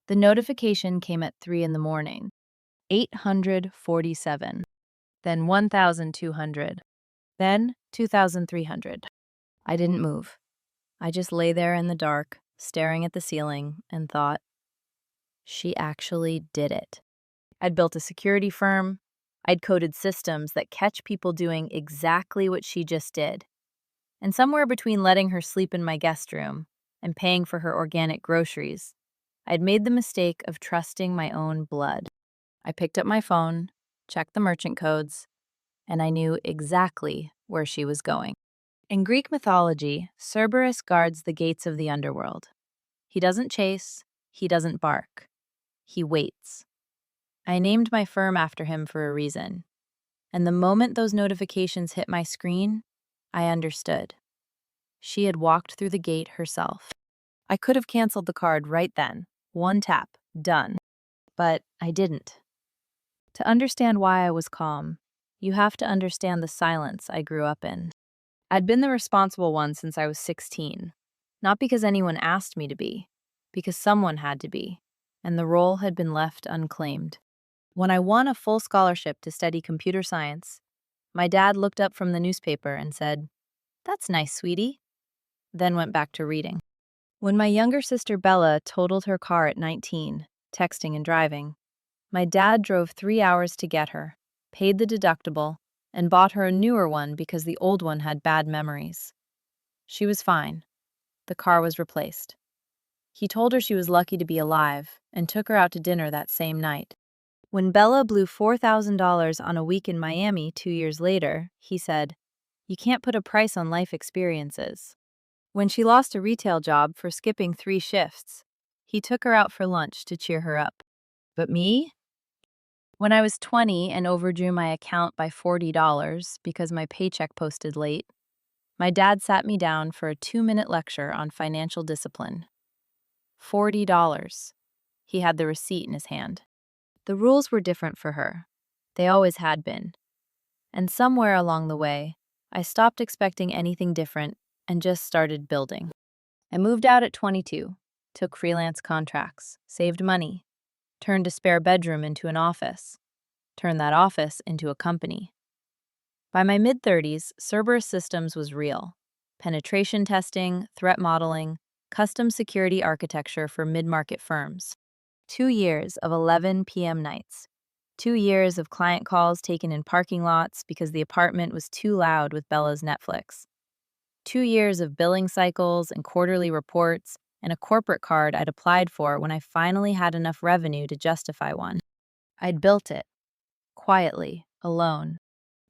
The notification came at 3 in the morning. 847. Then 1,200. Then 2,300. I didn't move. I just lay there in the dark, staring at the ceiling, and thought, she actually did it. I'd built a security firm. I'd coded systems that catch people doing exactly what she just did. And somewhere between letting her sleep in my guest room and paying for her organic groceries, I'd made the mistake of trusting my own blood. I picked up my phone, checked the merchant codes, and I knew exactly where she was going. In Greek mythology, Cerberus guards the gates of the underworld. He doesn't chase, he doesn't bark. He waits. I named my firm after him for a reason. And the moment those notifications hit my screen, I understood. She had walked through the gate herself. I could have canceled the card right then. One tap, done. But I didn't. To understand why I was calm, you have to understand the silence I grew up in. I'd been the responsible one since I was 16, not because anyone asked me to be, because someone had to be, and the role had been left unclaimed. When I won a full scholarship to study computer science, my dad looked up from the newspaper and said, "That's nice, sweetie," then went back to reading. When my younger sister Bella totaled her car at 19, texting and driving, my dad drove 3 hours to get her, paid the deductible, and bought her a newer one because the old one had bad memories. She was fine. The car was replaced. He told her she was lucky to be alive and took her out to dinner that same night. When Bella blew $4,000 on a week in Miami 2 years later, he said, "You can't put a price on life experiences." When she lost a retail job for skipping 3 shifts, he took her out for lunch to cheer her up. But me? When I was 20 and overdrew my account by $40 because my paycheck posted late, my dad sat me down for a 2-minute lecture on financial discipline. $40. He had the receipt in his hand. The rules were different for her. They always had been. And somewhere along the way, I stopped expecting anything different and just started building. I moved out at 22, took freelance contracts, saved money, turned a spare bedroom into an office, turned that office into a company. By my mid-30s, Cerberus Systems was real. Penetration testing, threat modeling, custom security architecture for mid-market firms. 2 years of 11 p.m. nights. 2 years of client calls taken in parking lots because the apartment was too loud with Bella's Netflix. 2 years of billing cycles and quarterly reports and a corporate card I'd applied for when I finally had enough revenue to justify one. I'd built it. Quietly, alone.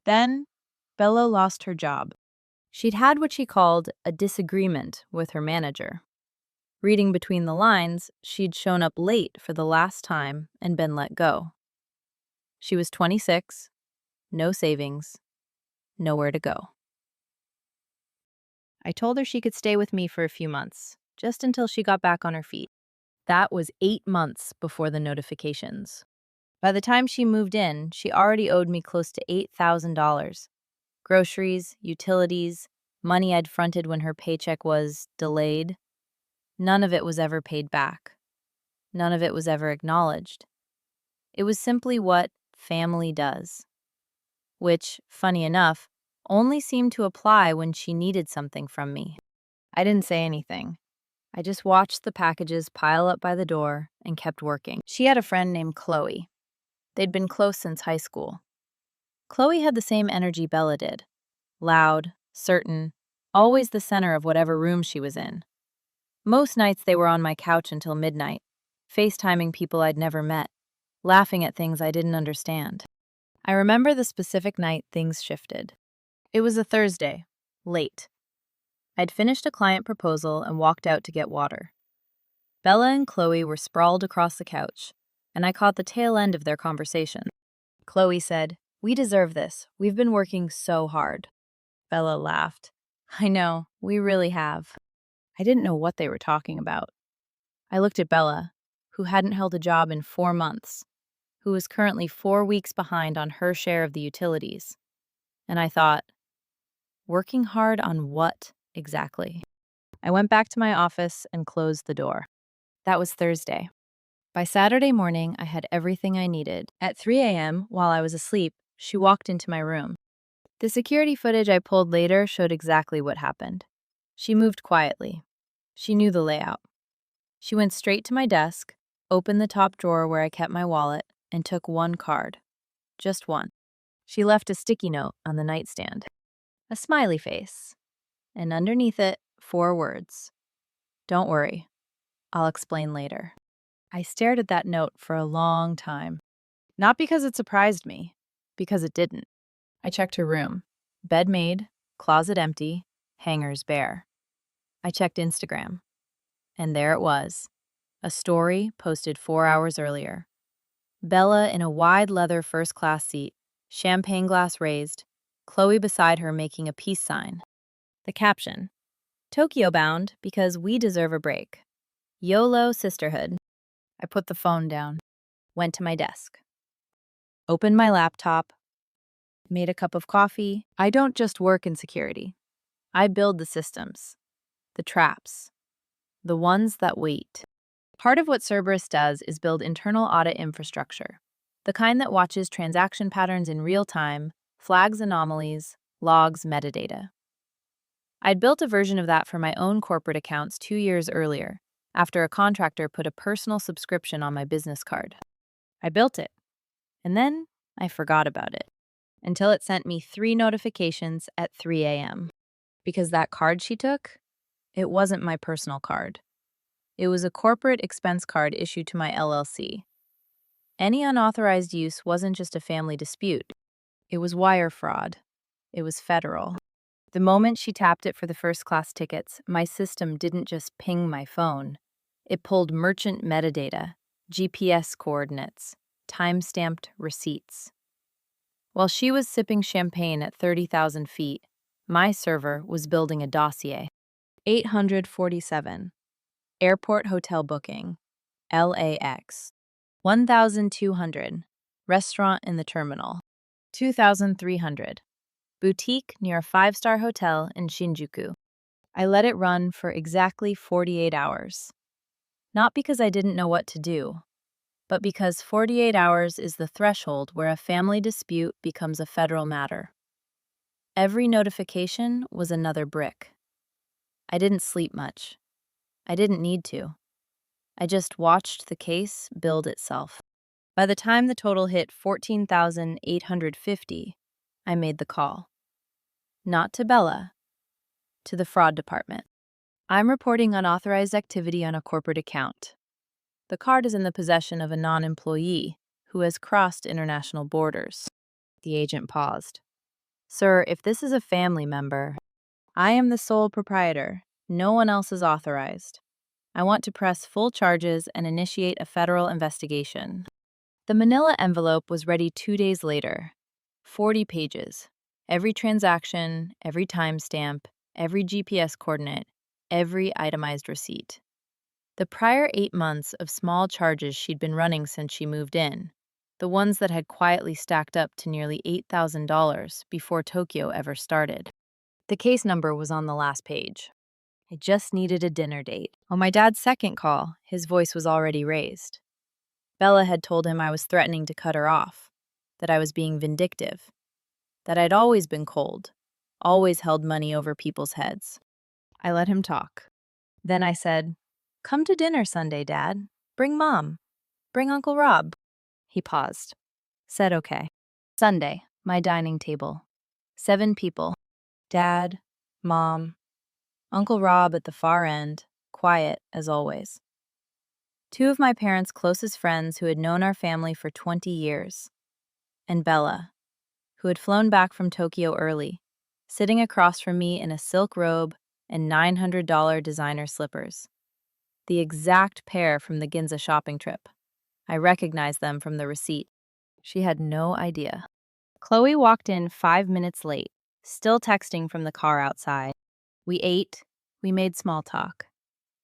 Then, Bella lost her job. She'd had what she called a disagreement with her manager. Reading between the lines, she'd shown up late for the last time and been let go. She was 26, no savings, nowhere to go. I told her she could stay with me for a few months, just until she got back on her feet. That was 8 months before the notifications. By the time she moved in, she already owed me close to $8,000. Groceries, utilities, money I'd fronted when her paycheck was delayed. None of it was ever paid back. None of it was ever acknowledged. It was simply what family does. Which, funny enough, only seemed to apply when she needed something from me. I didn't say anything. I just watched the packages pile up by the door and kept working. She had a friend named Chloe. They'd been close since high school. Chloe had the same energy Bella did. Loud, certain, always the center of whatever room she was in. Most nights they were on my couch until midnight, FaceTiming people I'd never met, laughing at things I didn't understand. I remember the specific night things shifted. It was a Thursday, late. I'd finished a client proposal and walked out to get water. Bella and Chloe were sprawled across the couch, and I caught the tail end of their conversation. Chloe said, "We deserve this. We've been working so hard." Bella laughed. "I know, we really have." I didn't know what they were talking about. I looked at Bella, who hadn't held a job in 4 months, who was currently 4 weeks behind on her share of the utilities. And I thought, working hard on what exactly? I went back to my office and closed the door. That was Thursday. By Saturday morning, I had everything I needed. At 3 a.m., while I was asleep, she walked into my room. The security footage I pulled later showed exactly what happened. She moved quietly. She knew the layout. She went straight to my desk, opened the top drawer where I kept my wallet, and took one card. Just one. She left a sticky note on the nightstand. A smiley face. And underneath it, 4 words. Don't worry. I'll explain later. I stared at that note for a long time. Not because it surprised me, because it didn't. I checked her room. Bed made, closet empty, hangers bare. I checked Instagram. And there it was. A story posted 4 hours earlier. Bella in a wide leather first-class seat, champagne glass raised, Chloe beside her making a peace sign. The caption, Tokyo bound because we deserve a break. YOLO sisterhood. I put the phone down, went to my desk, opened my laptop, made a cup of coffee. I don't just work in security. I build the systems, the traps, the ones that wait. Part of what Cerberus does is build internal audit infrastructure, the kind that watches transaction patterns in real time, flags anomalies, logs metadata. I'd built a version of that for my own corporate accounts 2 years earlier, after a contractor put a personal subscription on my business card. I built it, and then I forgot about it, until it sent me 3 notifications at 3 a.m. Because that card she took, it wasn't my personal card. It was a corporate expense card issued to my LLC. Any unauthorized use wasn't just a family dispute. It was wire fraud. It was federal. The moment she tapped it for the first-class tickets, my system didn't just ping my phone. It pulled merchant metadata, GPS coordinates, time-stamped receipts. While she was sipping champagne at 30,000 feet, my server was building a dossier. 847. Airport hotel booking. LAX. 1,200. Restaurant in the terminal. 2,300. Boutique near a 5-star hotel in Shinjuku. I let it run for exactly 48 hours. Not because I didn't know what to do, but because 48 hours is the threshold where a family dispute becomes a federal matter. Every notification was another brick. I didn't sleep much. I didn't need to. I just watched the case build itself. By the time the total hit 14,850, I made the call. Not to Bella, to the fraud department. I'm reporting unauthorized activity on a corporate account. The card is in the possession of a non-employee who has crossed international borders. The agent paused. Sir, if this is a family member, I am the sole proprietor. No one else is authorized. I want to press full charges and initiate a federal investigation. The manila envelope was ready 2 days later. 40 pages. Every transaction, every timestamp, every GPS coordinate, every itemized receipt. The prior 8 months of small charges she'd been running since she moved in, the ones that had quietly stacked up to nearly $8,000 before Tokyo ever started. The case number was on the last page. I just needed a dinner date. On my dad's second call, his voice was already raised. Bella had told him I was threatening to cut her off, that I was being vindictive, that I'd always been cold, always held money over people's heads. I let him talk. Then I said, "Come to dinner Sunday, Dad. Bring Mom. Bring Uncle Rob." He paused. Said okay. Sunday, my dining table. 7 people. Dad, Mom, Uncle Rob at the far end, quiet as always. 2 of my parents' closest friends who had known our family for 20 years. And Bella, who had flown back from Tokyo early, sitting across from me in a silk robe and $900 designer slippers. The exact pair from the Ginza shopping trip. I recognized them from the receipt. She had no idea. Chloe walked in 5 minutes late, still texting from the car outside. We ate. We made small talk.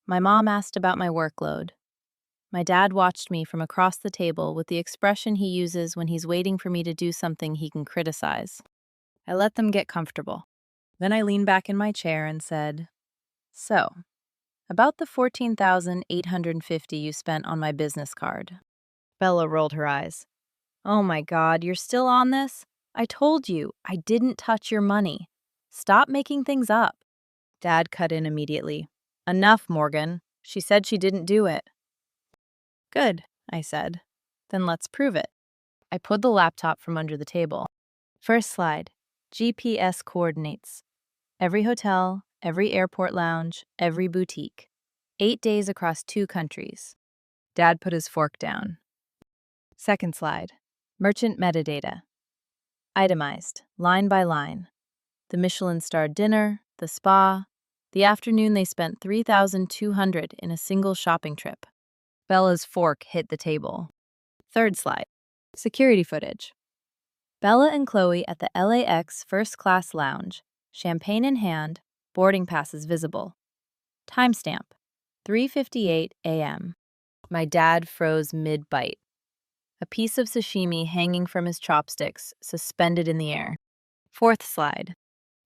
My mom asked about my workload. My dad watched me from across the table with the expression he uses when he's waiting for me to do something he can criticize. I let them get comfortable. Then I leaned back in my chair and said, "So, About the 14,850 you spent on my business card. Bella rolled her eyes. Oh my God, you're still on this? I told you, I didn't touch your money. Stop making things up. Dad cut in immediately. Enough, Morgan. She said she didn't do it. Good, I said. Then let's prove it. I pulled the laptop from under the table. First slide, GPS coordinates. Every hotel, every airport lounge, every boutique. 8 days across 2 countries. Dad put his fork down. Second slide, merchant metadata. Itemized, line by line. The Michelin-starred dinner, the spa, the afternoon they spent $3,200 in a single shopping trip. Bella's fork hit the table. Third slide, security footage. Bella and Chloe at the LAX first-class lounge, champagne in hand, boarding passes visible. Timestamp, 3:58 a.m. My dad froze mid-bite. A piece of sashimi hanging from his chopsticks, suspended in the air. Fourth slide.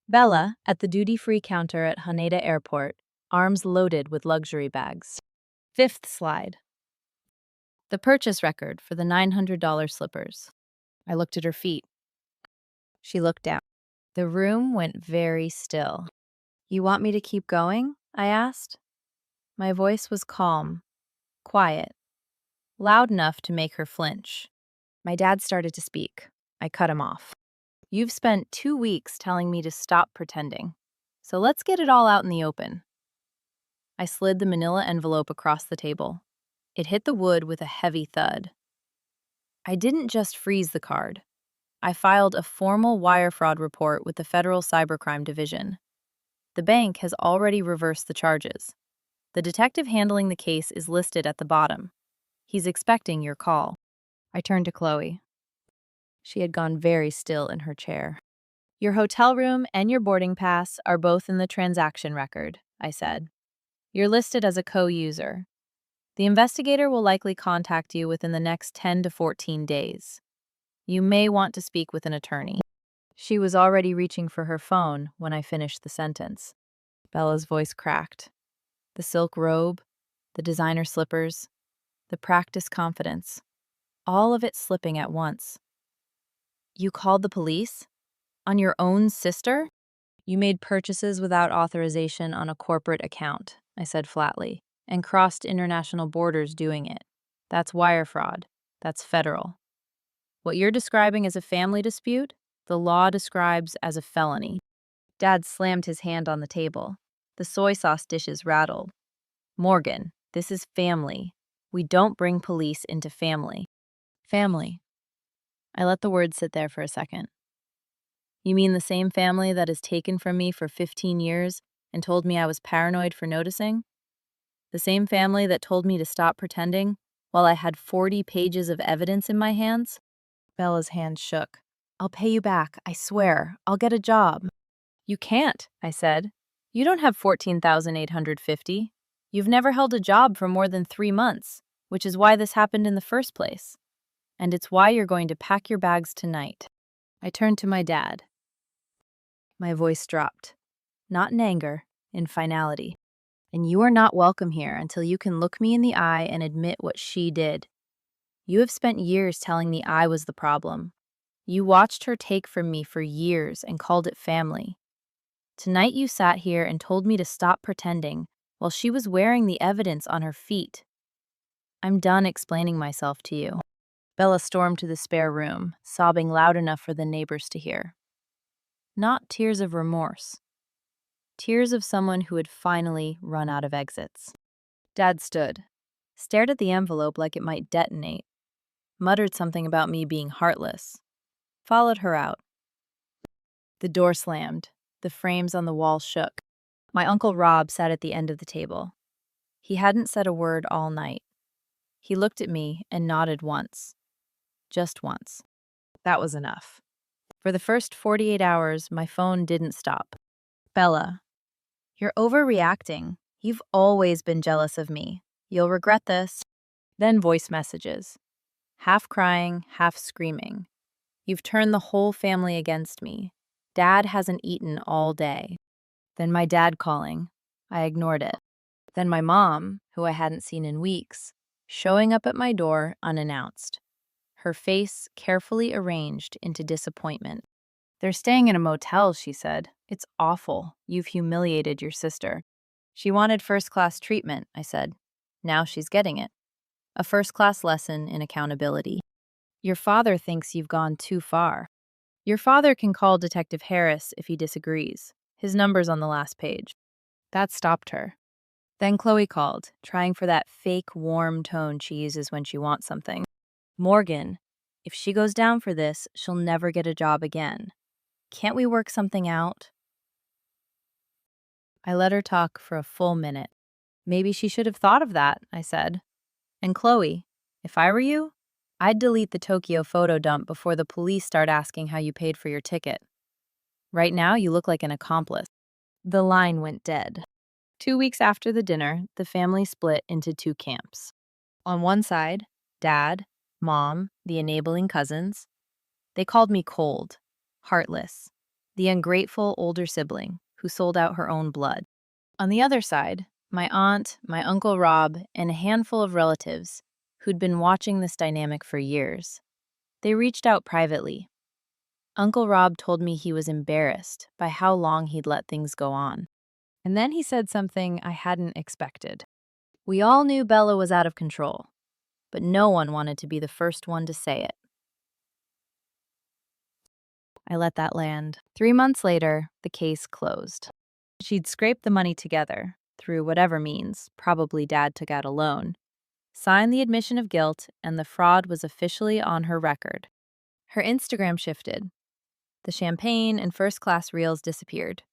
Bella at the duty-free counter at Haneda Airport, arms loaded with luxury bags. Fifth slide. The purchase record for the $900 slippers. I looked at her feet. She looked down. The room went very still. You want me to keep going? I asked. My voice was calm, quiet, loud enough to make her flinch. My dad started to speak. I cut him off. You've spent 2 weeks telling me to stop pretending. So let's get it all out in the open. I slid the manila envelope across the table. It hit the wood with a heavy thud. I didn't just freeze the card. I filed a formal wire fraud report with the Federal Cybercrime Division. The bank has already reversed the charges. The detective handling the case is listed at the bottom. He's expecting your call. I turned to Chloe. She had gone very still in her chair. Your hotel room and your boarding pass are both in the transaction record, I said. You're listed as a co-user. The investigator will likely contact you within the next 10 to 14 days. You may want to speak with an attorney. She was already reaching for her phone when I finished the sentence. Bella's voice cracked. The silk robe, the designer slippers, the practiced confidence, all of it slipping at once. You called the police? On your own sister? You made purchases without authorization on a corporate account, I said flatly, and crossed international borders doing it. That's wire fraud. That's federal. What you're describing as a family dispute, the law describes as a felony. Dad slammed his hand on the table. The soy sauce dishes rattled. Morgan, this is family. We don't bring police into family. Family. I let the word sit there for a second. You mean the same family that has taken from me for 15 years and told me I was paranoid for noticing? The same family that told me to stop pretending while I had 40 pages of evidence in my hands? Bella's hand shook. I'll pay you back, I swear. I'll get a job. You can't, I said. You don't have 14,850. You've never held a job for more than 3 months, which is why this happened in the first place. And it's why you're going to pack your bags tonight. I turned to my dad. My voice dropped. Not in anger, in finality. And you are not welcome here until you can look me in the eye and admit what she did. You have spent years telling me I was the problem. You watched her take from me for years and called it family. Tonight you sat here and told me to stop pretending while she was wearing the evidence on her feet. I'm done explaining myself to you. Bella stormed to the spare room, sobbing loud enough for the neighbors to hear. Not tears of remorse. Tears of someone who had finally run out of exits. Dad stood, stared at the envelope like it might detonate, muttered something about me being heartless, followed her out. The door slammed. The frames on the wall shook. My Uncle Rob sat at the end of the table. He hadn't said a word all night. He looked at me and nodded once. Just once. That was enough. For the first 48 hours, my phone didn't stop. Bella, you're overreacting. You've always been jealous of me. You'll regret this. Then voice messages. Half crying, half screaming. You've turned the whole family against me. Dad hasn't eaten all day. Then my dad calling. I ignored it. Then my mom, who I hadn't seen in weeks, showing up at my door unannounced, her face carefully arranged into disappointment. "They're staying in a motel," she said. "It's awful. You've humiliated your sister." "She wanted first-class treatment," I said. "Now she's getting it. A first-class lesson in accountability. Your father thinks you've gone too far. Your father can call Detective Harris if he disagrees. His number's on the last page." That stopped her. Then Chloe called, trying for that fake warm tone she uses when she wants something. "Morgan, if she goes down for this, she'll never get a job again. Can't we work something out?" I let her talk for a full minute. "Maybe she should have thought of that," I said. "And Chloe, if I were you, I'd delete the Tokyo photo dump before the police start asking how you paid for your ticket. Right now, you look like an accomplice." The line went dead. 2 weeks after the dinner, the family split into two camps. On one side, Dad, Mom, the enabling cousins. They called me cold, heartless, the ungrateful older sibling who sold out her own blood. On the other side, my aunt, my Uncle Rob, and a handful of relatives who'd been watching this dynamic for years. They reached out privately. Uncle Rob told me he was embarrassed by how long he'd let things go on. And then he said something I hadn't expected. "We all knew Bella was out of control, but no one wanted to be the first one to say it." I let that land. 3 months later, the case closed. She'd scraped the money together, through whatever means, probably Dad took out a loan, signed the admission of guilt, and the fraud was officially on her record. Her Instagram shifted. The champagne and first-class reels disappeared.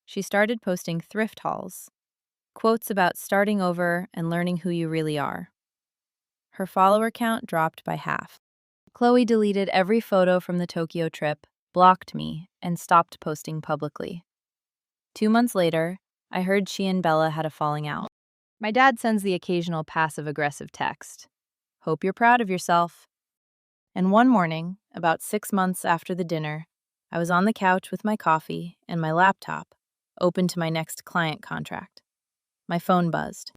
She started posting thrift hauls, quotes about starting over and learning who you really are. Her follower count dropped by half. Chloe deleted every photo from the Tokyo trip, blocked me, and stopped posting publicly. 2 months later, I heard she and Bella had a falling out. My dad sends the occasional passive-aggressive text. "Hope you're proud of yourself." And one morning, about 6 months after the dinner, I was on the couch with my coffee and my laptop, open to my next client contract. My phone buzzed.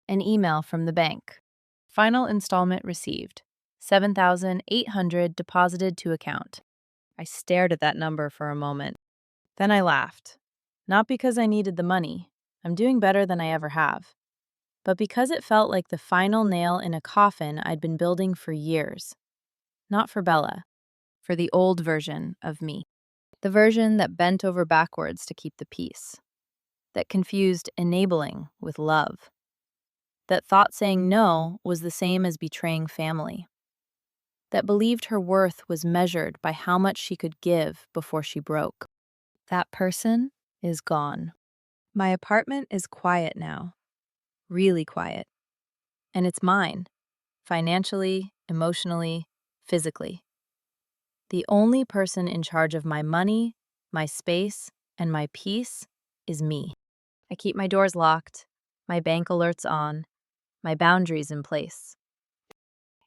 An email from the bank. "Final installment received. 7,800 deposited to account." I stared at that number for a moment. Then I laughed. Not because I needed the money. I'm doing better than I ever have. But because it felt like the final nail in a coffin I'd been building for years. Not for Bella. For the old version of me. The version that bent over backwards to keep the peace. That confused enabling with love. That thought saying no was the same as betraying family. That believed her worth was measured by how much she could give before she broke. That person is gone. My apartment is quiet now. Really quiet. And it's mine. Financially, emotionally, physically. The only person in charge of my money, my space, and my peace is me. I keep my doors locked, my bank alerts on, my boundaries in place.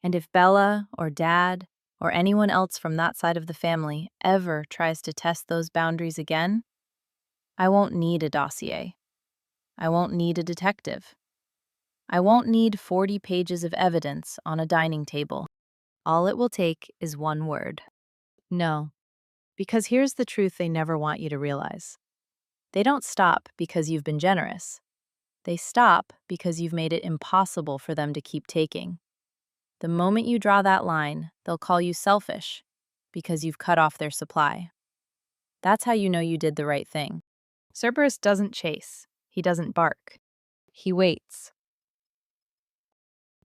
And if Bella or Dad or anyone else from that side of the family ever tries to test those boundaries again, I won't need a dossier. I won't need a detective. I won't need 40 pages of evidence on a dining table. All it will take is one word. No. Because here's the truth they never want you to realize. They don't stop because you've been generous. They stop because you've made it impossible for them to keep taking. The moment you draw that line, they'll call you selfish because you've cut off their supply. That's how you know you did the right thing. Cerberus doesn't chase. He doesn't bark. He waits.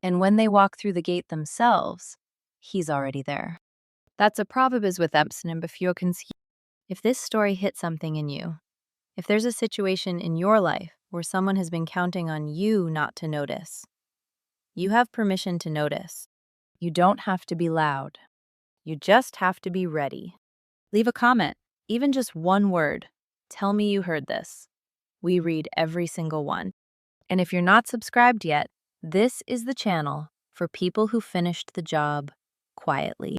And when they walk through the gate themselves, he's already there. That's a proverb with Epson and Befurkens. If this story hit something in you, if there's a situation in your life where someone has been counting on you not to notice, you have permission to notice. You don't have to be loud. You just have to be ready. Leave a comment, even just one word. Tell me you heard this. We read every single one. And if you're not subscribed yet, this is the channel for people who finished the job quietly.